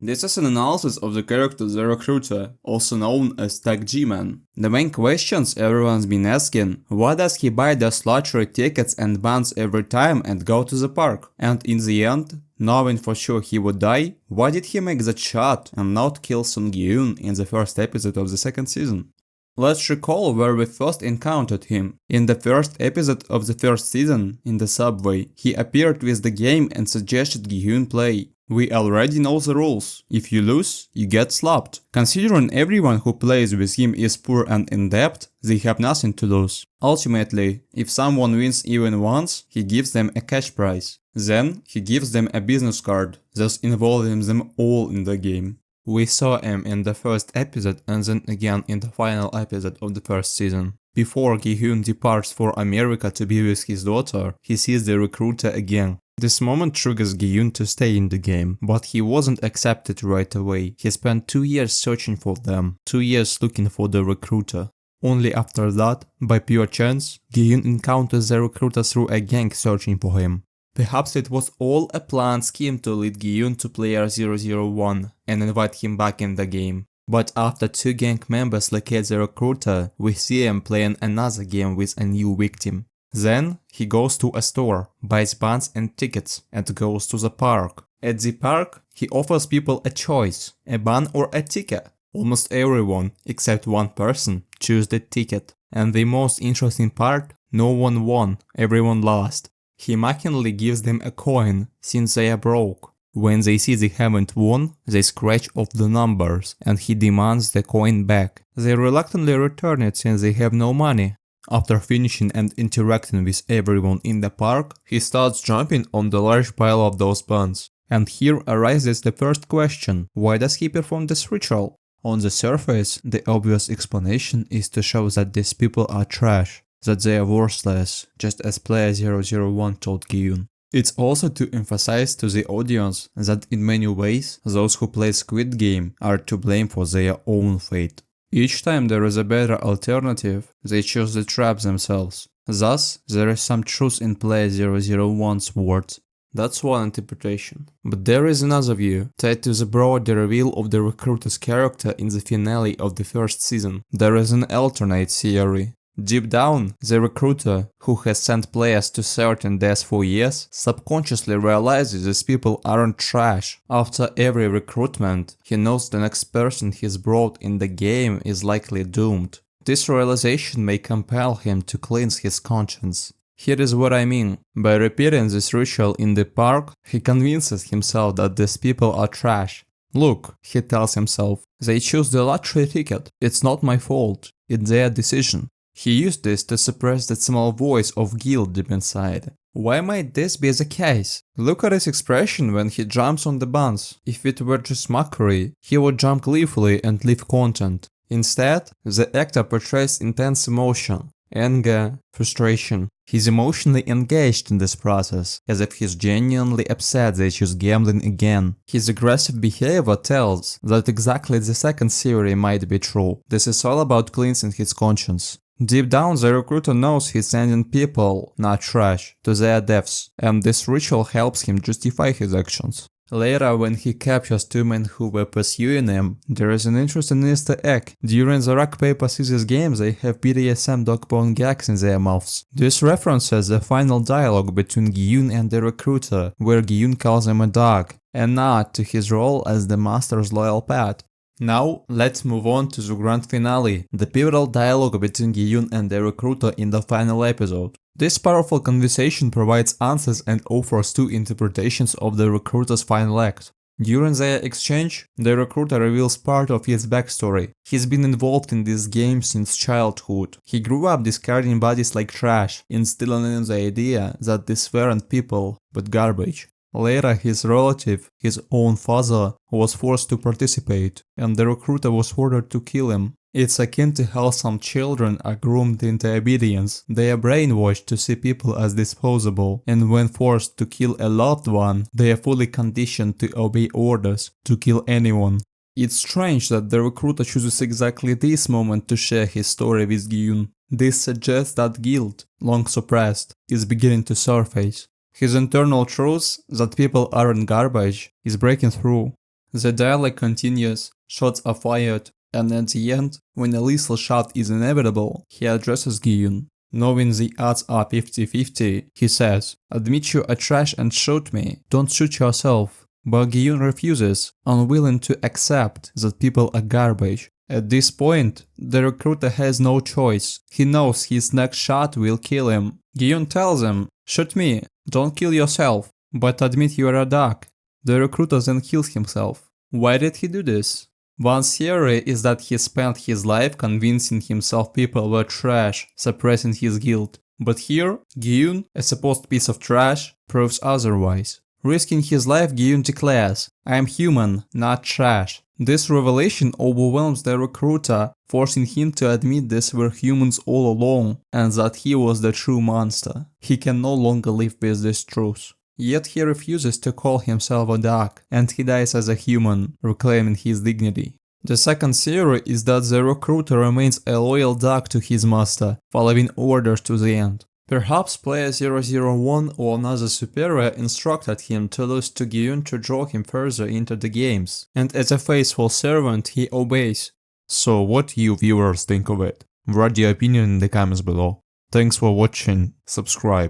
This is an analysis of the character The Recruiter, also known as Tag G-Man. The main questions everyone's been asking: why does he buy those lottery tickets and buns every time and go to the park? And in the end, knowing for sure he would die, why did he make that shot and not kill Gi-Hun in the first episode of the second season? Let's recall where we first encountered him. In the first episode of the first season, in the subway, he appeared with the game and suggested Gi-Hun play. We already know the rules. If you lose, you get slapped. Considering everyone who plays with him is poor and in debt, they have nothing to lose. Ultimately, if someone wins even once, he gives them a cash prize. Then, he gives them a business card, thus involving them all in the game. We saw him in the first episode and then again in the final episode of the first season. Before Gi-Hun departs for America to be with his daughter, he sees the recruiter again. This moment triggers Gi-Hun to stay in the game, but he wasn't accepted right away. He spent 2 years searching for them, 2 years looking for the recruiter. Only after that, by pure chance, Gi-Hun encounters the recruiter through a gang searching for him. Perhaps it was all a planned scheme to lead Gi-Hun to player 001 and invite him back in the game. But after 2 gang members locate the recruiter, we see him playing another game with a new victim. Then, he goes to a store, buys buns and tickets, and goes to the park. At the park, he offers people a choice, a bun or a ticket. Almost everyone, except one person, choose the ticket. And the most interesting part, no one won, everyone lost. He mockingly gives them a coin, since they are broke. When they see they haven't won, they scratch off the numbers, and he demands the coin back. They reluctantly return it since they have no money. After finishing and interacting with everyone in the park, he starts jumping on the large pile of those buns. And here arises the first question: why does he perform this ritual? On the surface, the obvious explanation is to show that these people are trash, that they are worthless, just as player 001 told Gi-Hun. It's also to emphasize to the audience that in many ways, those who play Squid Game are to blame for their own fate. Each time there is a better alternative, they choose the trap themselves. Thus, there is some truth in player 001's words. That's one interpretation. But there is another view, tied to the broader reveal of the recruiter's character in the finale of the first season. There is an alternate theory. Deep down, the recruiter, who has sent players to certain deaths for years, subconsciously realizes these people aren't trash. After every recruitment, he knows the next person he's brought in the game is likely doomed. This realization may compel him to cleanse his conscience. Here is what I mean. By repeating this ritual in the park, he convinces himself that these people are trash. Look, he tells himself, they choose the lottery ticket. It's not my fault. It's their decision. He used this to suppress that small voice of guilt deep inside. Why might this be the case? Look at his expression when he jumps on the buns. If it were just mockery, he would jump gleefully and leave content. Instead, the actor portrays intense emotion, anger, frustration. He's emotionally engaged in this process, as if he's genuinely upset they choose gambling again. His aggressive behavior tells that exactly the second theory might be true. This is all about cleansing his conscience. Deep down, the recruiter knows he's sending people, not trash, to their deaths, and this ritual helps him justify his actions. Later, when he captures 2 men who were pursuing him, there is an interesting Easter egg. During the rock paper scissors game, they have BDSM dog bone gags in their mouths. This references the final dialogue between Gi-Hun and the recruiter, where Gi-Hun calls him a dog, a nod to his role as the master's loyal pet. Now, let's move on to the grand finale, the pivotal dialogue between Gi-Hun and the recruiter in the final episode. This powerful conversation provides answers and offers 2 interpretations of the recruiter's final act. During their exchange, the recruiter reveals part of his backstory. He's been involved in this game since childhood. He grew up discarding bodies like trash, instilling in the idea that these weren't people, but garbage. Later, his relative, his own father, was forced to participate, and the recruiter was ordered to kill him. It's akin to how some children are groomed into obedience. They are brainwashed to see people as disposable, and when forced to kill a loved one, they are fully conditioned to obey orders, to kill anyone. It's strange that the recruiter chooses exactly this moment to share his story with Gi-Hun. This suggests that guilt, long suppressed, is beginning to surface. His internal truth, that people aren't garbage, is breaking through. The dialogue continues, shots are fired, and at the end, when a lethal shot is inevitable, he addresses Gi-Hun. Knowing the odds are 50-50, he says, "Admit you are trash and shoot me, don't shoot yourself." But Gi-Hun refuses, unwilling to accept that people are garbage. At this point, the recruiter has no choice. He knows his next shot will kill him. Gi-Hun tells him, "Shoot me, don't kill yourself, but admit you are a dog." The recruiter then kills himself. Why did he do this? One theory is that he spent his life convincing himself people were trash, suppressing his guilt. But here, Gi-Hun, a supposed piece of trash, proves otherwise. Risking his life, Gi-Hun declares, "I am human, not trash." This revelation overwhelms the recruiter, forcing him to admit these were humans all along, and that he was the true monster. He can no longer live with this truth. Yet he refuses to call himself a dog, and he dies as a human, reclaiming his dignity. The second theory is that the recruiter remains a loyal dog to his master, following orders to the end. Perhaps player 001 or another superior instructed him to lose to Gi-Hun to draw him further into the games, and as a faithful servant he obeys. So what you viewers think of it? Write your opinion in the comments below. Thanks for watching, subscribe.